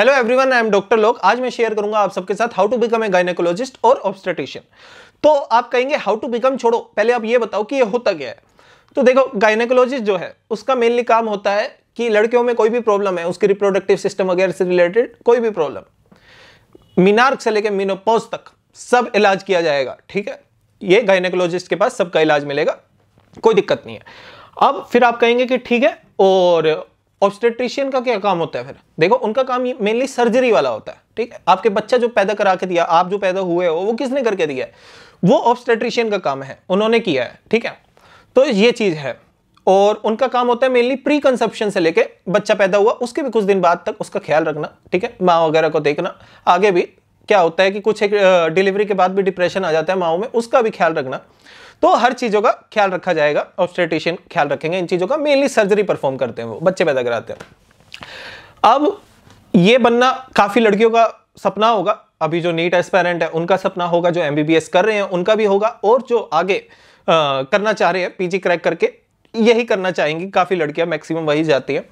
Hello everyone, I am doctor Lok. आज मैं share करूंगा आप सबके साथ how to become a gynaecologist और ऑब्स्टेट्रिशियन। तो आप कहेंगे हाउ टू बिकम छोड़ो, पहले आप ये बताओ कि ये होता क्या है। तो देखो, गायनेकोलॉजिस्ट जो है उसका मेनली काम होता है कि लड़कियों में कोई भी प्रॉब्लम है, उसकी रिप्रोडक्टिव सिस्टम वगैरह से रिलेटेड कोई भी प्रॉब्लम, मीनार्क से लेकर मीनोपॉज तक सब इलाज किया जाएगा। ठीक है, ये गायनेकोलॉजिस्ट के पास सबका इलाज मिलेगा, कोई दिक्कत नहीं है। अब फिर आप कहेंगे कि ठीक है, और ऑब्स्टेट्रिशियन का क्या काम होता है? फिर देखो, उनका काम मेनली सर्जरी वाला होता है। ठीक है, आपके बच्चा जो पैदा करा के दिया, आप जो पैदा हुए हो, वो किसने करके दिया है? वो ऑब्स्टेट्रिशियन का काम है, उन्होंने किया है। ठीक है, तो ये चीज है। और उनका काम होता है मेनली प्री कंसेप्शन से लेके बच्चा पैदा हुआ उसके भी कुछ दिन बाद तक उसका ख्याल रखना। ठीक है, माँ वगैरह को देखना। आगे भी क्या होता है कि कुछ एक डिलीवरी के बाद भी डिप्रेशन आ जाता है माओ में, उसका भी ख्याल रखना। तो हर चीजों का ख्याल रखा जाएगा, ऑब्स्टेट्रिशियन ख्याल रखेंगे इन चीजों का। मेनली सर्जरी परफॉर्म करते हैं, वो बच्चे पैदा कराते हैं। अब ये बनना काफी लड़कियों का सपना होगा। अभी जो नीट एस्पायरेंट है उनका सपना होगा, जो एमबीबीएस कर रहे हैं उनका भी होगा, और जो आगे करना चाह रहे हैं पीजी क्रैक करके यही करना चाहेंगी। काफी लड़कियां, मैक्सिमम वही जाती है।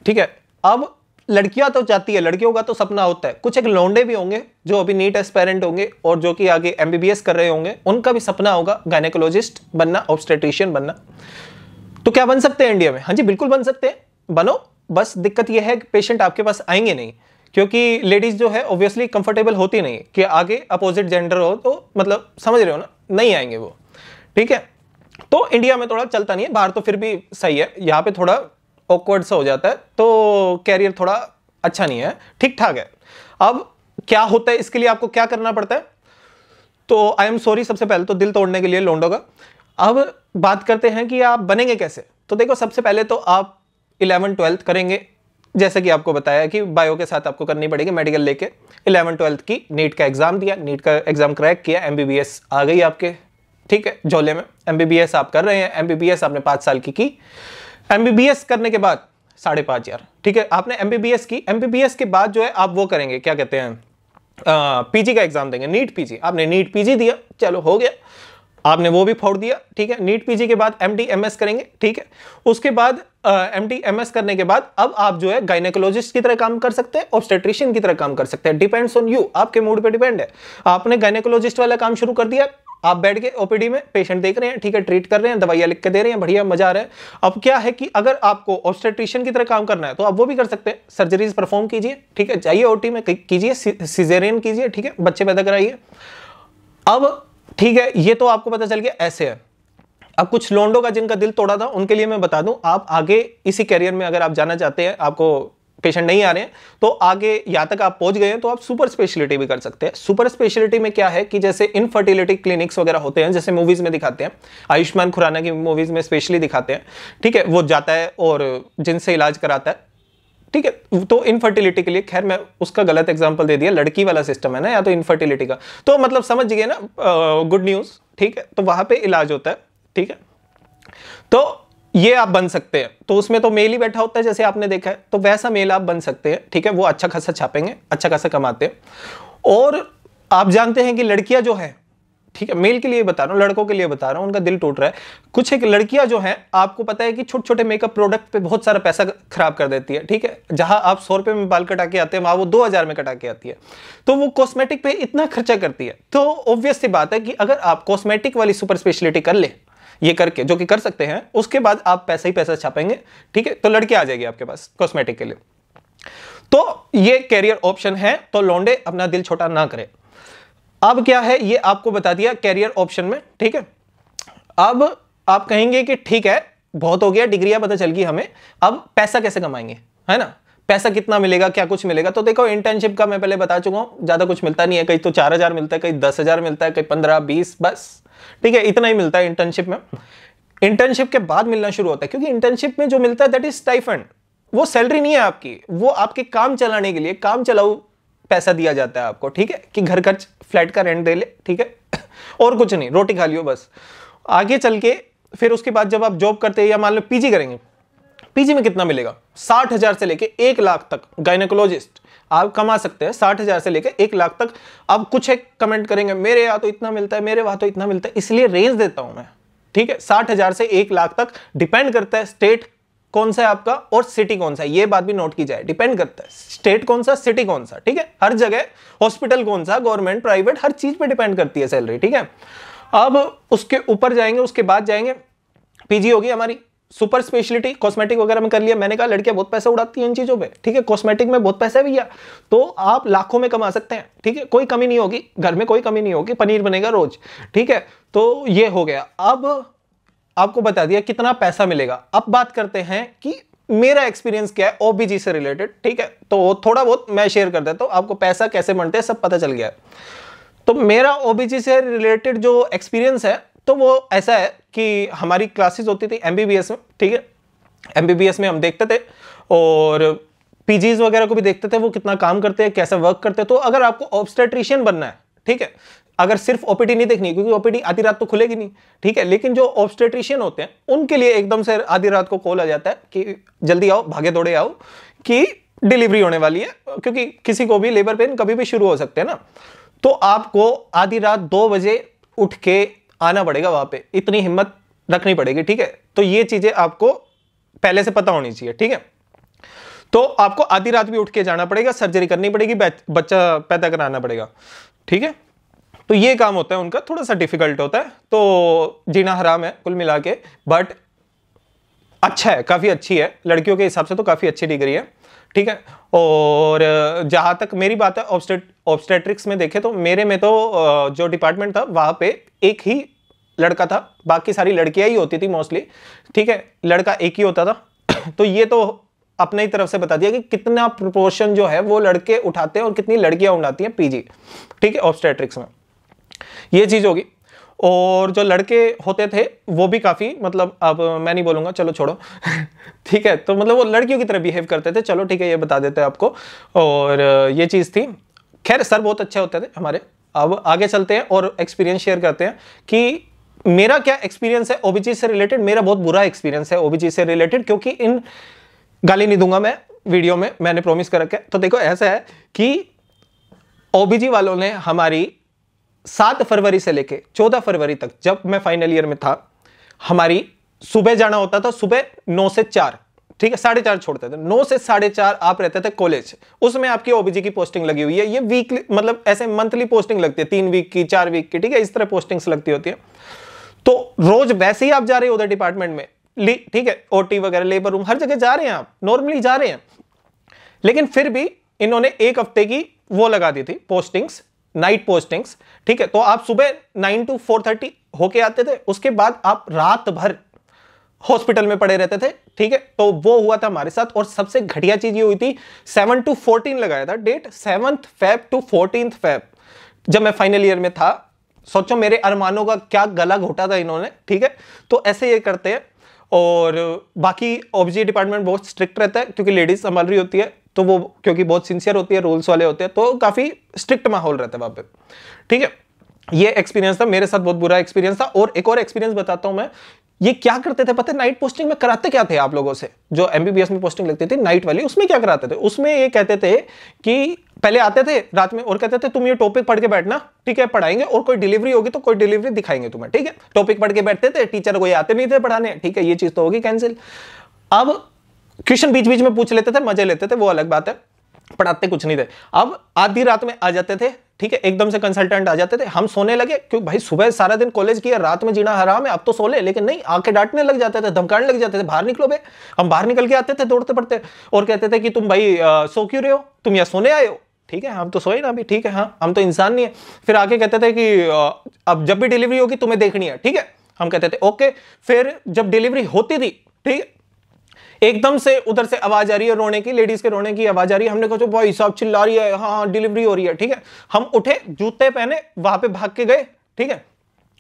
ठीक है, अब लड़कियां तो चाहती है, लड़कियों का तो सपना होता है। कुछ एक लौंडे भी होंगे जो अभी नीट एस्पायरेंट होंगे और जो कि आगे एमबीबीएस कर रहे होंगे, उनका भी सपना होगा गायनेकोलॉजिस्ट बनना, ऑब्स्टेट्रिशियन बनना। तो क्या बन सकते हैं इंडिया में? हाँ जी, बिल्कुल बन सकते हैं, बनो। बस दिक्कत यह है कि पेशेंट आपके पास आएंगे नहीं, क्योंकि लेडीज जो है ऑब्वियसली कंफर्टेबल होती नहीं कि आगे अपोजिट जेंडर हो, तो मतलब समझ रहे हो ना, नहीं आएंगे वो। ठीक है, तो इंडिया में थोड़ा चलता नहीं है, बाहर तो फिर भी सही है। यहाँ पे थोड़ा ऑकवर्ड सा हो जाता है, तो कैरियर थोड़ा अच्छा नहीं है, ठीक ठाक है। अब क्या होता है, इसके लिए आपको क्या करना पड़ता है? तो आई एम सॉरी, सबसे पहले तो दिल तोड़ने के लिए लोंडो का। अब बात करते हैं कि आप बनेंगे कैसे। तो देखो, सबसे पहले तो आप 11th-12th करेंगे, जैसे कि आपको बताया कि बायो के साथ आपको करनी पड़ेगी मेडिकल लेके। 11th-12th की नीट का एग्जाम दिया, नीट का एग्जाम क्रैक किया, एमबीबीएस आ गई आपके। ठीक है, झोले में एमबीबीएस आप कर रहे हैं। एमबीबीएस आपने 5 साल की एमबीबीएस करने के बाद 5,500। ठीक है, आपने एमबीबीएस की, एमबीबीएस के बाद जो है आप वो करेंगे, क्या कहते हैं, पीजी का एग्जाम देंगे, नीट पीजी। आपने नीट पीजी दिया, चलो हो गया, आपने वो भी फोड़ दिया। ठीक है, नीट पीजी के बाद एमडी एमएस करेंगे। ठीक है, उसके बाद एमडी एमएस करने के बाद अब आप जो है गायनेकोलॉजिस्ट की तरह काम कर सकते हैं, ऑब्स्टेट्रिशियन की तरह काम कर सकते हैं। डिपेंड्स ऑन यू, आपके मूड पे डिपेंड है। आपने गायनेकोलॉजिस्ट वाला काम शुरू कर दिया, आप बैठ के ओपीडी में पेशेंट देख रहे हैं, ठीक है, ट्रीट कर रहे हैं, दवाइयां लिख के दे रहे हैं, बढ़िया, मजा आ रहा है। अब क्या है कि अगर आपको ऑब्स्टेट्रिशियन की तरह काम करना है तो आप वो भी कर सकते हैं। सर्जरीज परफॉर्म कीजिए, ठीक है, जाइए ओटी में कीजिए, सिजेरियन कीजिए, ठीक है, बच्चे पैदा कराइए। अब ठीक है, ये तो आपको पता चल गया, ऐसे है। अब कुछ लोंडो का जिनका दिल तोड़ा था उनके लिए मैं बता दूं, आप आगे इसी कैरियर में अगर आप जाना चाहते हैं, आपको पेशेंट नहीं आ रहे हैं, तो आगे यहाँ तक आप पहुंच गए हैं, तो आप सुपर स्पेशलिटी भी कर सकते हैं। सुपर स्पेशलिटी में क्या है कि जैसे इनफर्टिलिटी क्लिनिक्स वगैरह होते हैं, जैसे मूवीज में दिखाते हैं, आयुष्मान खुराना की मूवीज में स्पेशली दिखाते हैं। ठीक है, वो जाता है और जिनसे इलाज कराता है। ठीक है, तो इनफर्टिलिटी के लिए, खैर मैं उसका गलत एग्जांपल दे दिया, लड़की वाला सिस्टम है ना, या तो इनफर्टिलिटी का, तो मतलब समझ गए ना, गुड न्यूज। ठीक है, तो वहां पे इलाज होता है। ठीक है, तो ये आप बन सकते हैं। तो उसमें तो मेल ही बैठा होता है, जैसे आपने देखा है, तो वैसा मेल आप बन सकते हैं। ठीक है, वो अच्छा खासा छापेंगे, अच्छा खासा कमाते हैं। और आप जानते हैं कि लड़कियां जो है, ठीक है, मेल के लिए बता रहा हूं, लड़कों के लिए बता रहा हूं, उनका दिल टूट रहा है। कुछ एक लड़कियां जो हैं, आपको पता है कि छोटे छोटे मेकअप प्रोडक्ट पे बहुत सारा पैसा खराब कर देती है। ठीक है, जहां आप 100 रुपए में बाल कटा के आते हैं, वहां वो 2,000 में कटा के आती है। तो वो कॉस्मेटिक पे इतना खर्चा करती है। तो ऑब्वियस सी बात है कि अगर आप कॉस्मेटिक वाली सुपर स्पेशलिटी कर ले, ये करके, जो कि कर सकते हैं, उसके बाद आप पैसा ही पैसा छापेंगे। ठीक है, तो लड़की आ जाएगी आपके पास कॉस्मेटिक के लिए। तो ये कैरियर ऑप्शन है, तो लौंडे अपना दिल छोटा ना करें। अब क्या है, ये आपको बता दिया कैरियर ऑप्शन में। ठीक है, अब आप कहेंगे कि ठीक है, बहुत हो गया, डिग्रियां पता चल गई हमें, अब पैसा कैसे कमाएंगे, है ना, पैसा कितना मिलेगा, क्या कुछ मिलेगा? तो देखो, इंटर्नशिप का मैं पहले बता चुका हूं, ज्यादा कुछ मिलता नहीं है। कहीं तो 4,000 मिलता है, कहीं 10,000 मिलता है, कहीं 15-20, बस। ठीक है, इतना ही मिलता है इंटर्नशिप में। इंटर्नशिप के बाद मिलना शुरू होता है, क्योंकि इंटर्नशिप में जो मिलता है दैट इज स्टाइफंड। वो सैलरी नहीं है आपकी, वो आपके काम चलाने के लिए, काम चलाऊ पैसा दिया जाता है आपको। ठीक है, कि घर खर्च, फ्लैट का रेंट दे ले, ठीक है, और कुछ नहीं, रोटी खा लियो बस। आगे चल के फिर उसके बाद जब आप जॉब करते हैं, या मान लो पीजी करेंगे, पीजी में कितना मिलेगा? 60,000 से लेके 1 लाख तक गायनेकोलॉजिस्ट आप कमा सकते हैं। 60,000 से लेके 1 लाख तक। अब कुछ एक कमेंट करेंगे, मेरे यहाँ तो इतना मिलता है, मेरे वहां तो इतना मिलता है, इसलिए रेंज देता हूं मैं। ठीक है, 60,000 से 1 लाख तक डिपेंड करता है स्टेट कौन सा है आपका और सिटी कौन सा है, ये बात भी नोट की जाए। डिपेंड करता है स्टेट कौन सा, सिटी कौन सा, ठीक है। हर जगह हॉस्पिटल कौन सा, गवर्नमेंट प्राइवेट, हर चीज पे डिपेंड करती है सैलरी, ठीक है। अब उसके ऊपर जाएंगे, उसके बाद जाएंगे पीजी होगी हमारी, सुपर स्पेशलिटी कॉस्मेटिक वगैरह में कर लिया। मैंने कहा लड़कियां बहुत पैसा उड़ाती हैं इन चीजों पे, ठीक है। कॉस्मेटिक में बहुत पैसा है भैया, तो आप लाखों में कमा सकते हैं, ठीक है। कोई कमी नहीं होगी, घर में कोई कमी नहीं होगी, पनीर बनेगा रोज, ठीक है। तो ये हो गया। अब आपको बता दिया कितना पैसा मिलेगा। अब बात करते हैं कि मेरा एक्सपीरियंस क्या है ओबीजी से रिलेटेड, ठीक है। तो थोड़ा बहुत मैं शेयर कर देता हूं, आपको पैसा कैसे बनते हैं सब पता चल गया है। तो मेरा ओबीजी से रिलेटेड जो एक्सपीरियंस है तो वो ऐसा है कि हमारी क्लासेस होती थी एमबीबीएस में, ठीक है। एमबीबीएस में हम देखते थे और पीजीज वगैरह को भी देखते थे, वो कितना काम करते हैं, कैसे वर्क करते हैं। तो अगर आपको ऑब्स्टेट्रिशियन बनना है, ठीक है, अगर सिर्फ ओपीडी नहीं देखनी, क्योंकि ओपीडी आधी रात तो खुलेगी नहीं, ठीक है। लेकिन जो ऑब्स्टेट्रिशियन होते हैं उनके लिए एकदम से आधी रात को कॉल आ जाता है कि जल्दी आओ, भागे दौड़े आओ कि डिलीवरी होने वाली है, क्योंकि किसी को भी लेबर पेन कभी भी शुरू हो सकते हैं ना। तो आपको आधी रात 2 बजे उठ के आना पड़ेगा वहां पे, इतनी हिम्मत रखनी पड़ेगी, ठीक है। तो ये चीजें आपको पहले से पता होनी चाहिए, ठीक है। तो आपको आधी रात भी उठ के जाना पड़ेगा, सर्जरी करनी पड़ेगी, बच्चा पैदा कराना पड़ेगा, ठीक है। तो ये काम होता है उनका, थोड़ा सा डिफिकल्ट होता है, तो जीना हराम है कुल मिला के, बट अच्छा है, काफी अच्छी है, लड़कियों के हिसाब से तो काफी अच्छी डिग्री है, ठीक है। और जहां तक मेरी बात है ऑब्स्टेट्रिक्स में देखे तो मेरे में तो जो डिपार्टमेंट था वहां पे एक ही लड़का था, बाकी सारी लड़कियां ही होती थी मोस्टली, ठीक है। लड़का एक ही होता था। तो ये तो अपने ही तरफ से बता दिया कि कितना प्रोपोर्शन जो है वो लड़के उठाते हैं और कितनी लड़कियां उठाती हैं पीजी, ठीक है, ऑब्स्टेट्रिक्स में, ये चीज होगी। और जो लड़के होते थे वो भी काफी, मतलब अब मैं नहीं बोलूंगा, चलो छोड़ो ठीक है। तो मतलब वो लड़कियों की तरह बिहेव करते थे, चलो ठीक है, ये बता देते हैं आपको। और ये चीज थी। खैर सर बहुत अच्छे होते थे हमारे। अब आगे चलते हैं और एक्सपीरियंस शेयर करते हैं कि मेरा क्या एक्सपीरियंस है ओबीजी से रिलेटेड। मेरा बहुत बुरा एक्सपीरियंस है ओबीजी से रिलेटेड, क्योंकि इन गाली नहीं दूंगा मैं वीडियो में, मैंने प्रॉमिस कर रखा है। तो देखो ऐसा है कि ओबीजी वालों ने हमारी 7 फरवरी से लेके 14 फरवरी तक, जब मैं फाइनल ईयर में था, हमारी सुबह जाना होता था, सुबह 9 से 4, ठीक है, 4:30 छोड़ते थे, 9 से 4:30 आप रहते थे कॉलेज। उसमें आपकी ओबीजी की पोस्टिंग लगी हुई है, ये वीकली, मतलब ऐसे मंथली पोस्टिंग लगती है, 3 वीक की, 4 वीक की, ठीक है, इस तरह पोस्टिंग्स लगती होती है। तो रोज वैसे ही आप जा रहे हो उधर डिपार्टमेंट में, ठीक है, ओटी वगैरह, लेबर रूम, हर जगह जा रहे हैं आप, नॉर्मली जा रहे हैं। लेकिन फिर भी इन्होंने 1 हफ्ते की वो लगा दी थी पोस्टिंग्स, नाइट पोस्टिंग्स, ठीक है। तो आप सुबह 9 to 4:30 होके आते थे, उसके बाद आप रात भर हॉस्पिटल में पड़े रहते थे, ठीक है। तो वो हुआ था हमारे साथ। और सबसे घटिया चीज ये हुई थी, 7 to 14 लगाया था date, 7th Feb to 14th Feb, जब मैं फाइनल ईयर में था। सोचो मेरे अरमानों का क्या गला घोटा था इन्होंने, ठीक है। तो ऐसे ये करते हैं। और बाकी ओबीजी डिपार्टमेंट बहुत स्ट्रिक्ट रहता है, क्योंकि लेडीज संभाल रही होती है, तो वो क्योंकि बहुत सिंसियर होती है, रूल्स वाले होते हैं, तो काफी स्ट्रिक्ट माहौल रहता है वहां पे, ठीक है। ये एक्सपीरियंस था मेरे साथ, बहुत बुरा एक्सपीरियंस था। और एक और एक्सपीरियंस बताता हूं मैं, ये क्या करते थे पता है, नाइट पोस्टिंग में कराते क्या थे आप लोगों से, जो एमबीबीएस में पोस्टिंग लगती थी नाइट वाली, उसमें क्या कराते थे, उसमें ये कहते थे कि पहले आते थे रात में और कहते थे तुम ये टॉपिक पढ़ के बैठना, ठीक है, पढ़ाएंगे, और कोई डिलीवरी होगी तो कोई डिलीवरी दिखाएंगे तुम्हें, ठीक है। टॉपिक पढ़ के बैठते थे, टीचर कोई आते नहीं थे पढ़ाने, ठीक है, ये चीज तो होगी कैंसिल। अब क्वेश्चन बीच बीच में पूछ लेते थे, मजे लेते थे, वो अलग बात है, पढ़ाते कुछ नहीं थे। अब आधी रात में आ जाते थे, ठीक है, एकदम से कंसल्टेंट आ जाते थे, हम सोने लगे, क्योंकि भाई सुबह सारा दिन कॉलेज किया, रात में जीना हराम है, अब तो सो ले। लेकिन नहीं, आके डांटने लग जाते थे, धमकाने लग जाते थे, बाहर निकलो बे। हम बाहर निकल के आते थे दौड़ते पड़ते, और कहते थे कि तुम भाई सो क्यों रहे हो, तुम यहाँ सोने आए हो, ठीक है, हम तो सोए ना अभी, ठीक है, हाँ हम तो इंसान नहीं है। फिर आके कहते थे कि अब जब भी डिलीवरी होगी तुम्हें देखनी है, ठीक है। हम कहते थे ओके। फिर जब डिलीवरी होती थी, ठीक है, एकदम से उधर से आवाज आ रही है रोने की, लेडीज के रोने की आवाज आ रही है। हमने कहा जो भाई साहब चिल्ला रही है, हाँ डिलीवरी हो रही है, ठीक है। हम उठे, जूते पहने, वहां पे भाग के गए, ठीक है।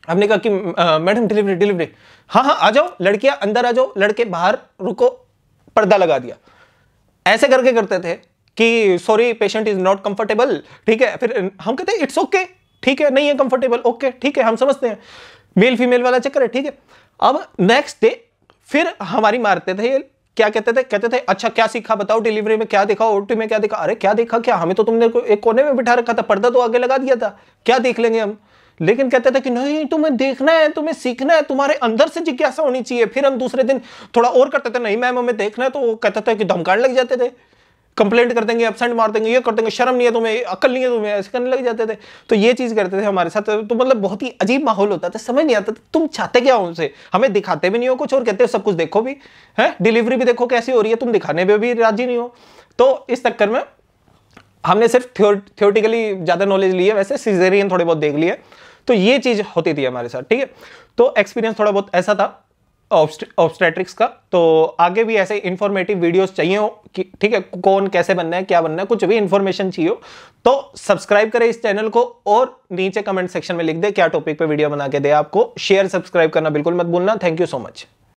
हमने कहा कि मैडम डिलीवरी डिलीवरी, हाँ हाँ आ जाओ, लड़कियां अंदर आ जाओ, लड़के बाहर रुको, पर्दा लगा दिया। ऐसे करके करते थे कि sorry patient is not comfortable, ठीक है। फिर हम कहते हैं इट्स ओके, ठीक है, नहीं है कंफर्टेबल, ओके ठीक है, हम समझते हैं, मेल फीमेल वाला चक्कर है, ठीक है। अब नेक्स्ट डे फिर हमारी मारते थे, क्या कहते थे अच्छा क्या सीखा बताओ, डिलीवरी में क्या देखा, ओटी में क्या देखा। अरे क्या देखा क्या, हमें तो तुमने एक कोने में बिठा रखा था, पर्दा तो आगे लगा दिया था, क्या देख लेंगे हम, लेकिन कहते थे कि नहीं तुम्हें देखना है, तुम्हें सीखना है, तुम्हारे अंदर से जिज्ञासा होनी चाहिए। फिर हम दूसरे दिन थोड़ा और करते थे, नहीं मैम हमें देखना है, तो वो कहते थे कि धमकाने लग जाते थे, कंप्लेंट कर देंगे, एब्सेंट मार देंगे, ये कर देंगे, शर्म नहीं है तुम्हें, अकल नहीं है तुम्हें, ऐसे करने लग जाते थे। तो ये चीज करते थे हमारे साथ। तो मतलब बहुत ही अजीब माहौल होता था, समझ नहीं आता था तुम चाहते क्या हो उनसे, हमें दिखाते भी नहीं हो कुछ और कहते हो सब कुछ देखो भी है, डिलीवरी भी देखो कैसी हो रही है, तुम दिखाने में भी राजी नहीं हो। तो इस चक्कर में हमने सिर्फ थियोरेटिकली ज्यादा नॉलेज ली है, वैसे सिजेरियन थोड़े बहुत देख लिए। तो ये चीज होती थी हमारे साथ, ठीक है। तो एक्सपीरियंस थोड़ा बहुत ऐसा था ऑब्स्टेट्रिक्स का। तो आगे भी ऐसे इंफॉर्मेटिव वीडियोस चाहिए हो कि ठीक है, कौन कैसे बनना है, क्या बनना है, कुछ भी इंफॉर्मेशन चाहिए हो तो सब्सक्राइब करें इस चैनल को, और नीचे कमेंट सेक्शन में लिख दे क्या टॉपिक पे वीडियो बना के दे आपको। शेयर सब्सक्राइब करना बिल्कुल मत भूलना। Thank you so much.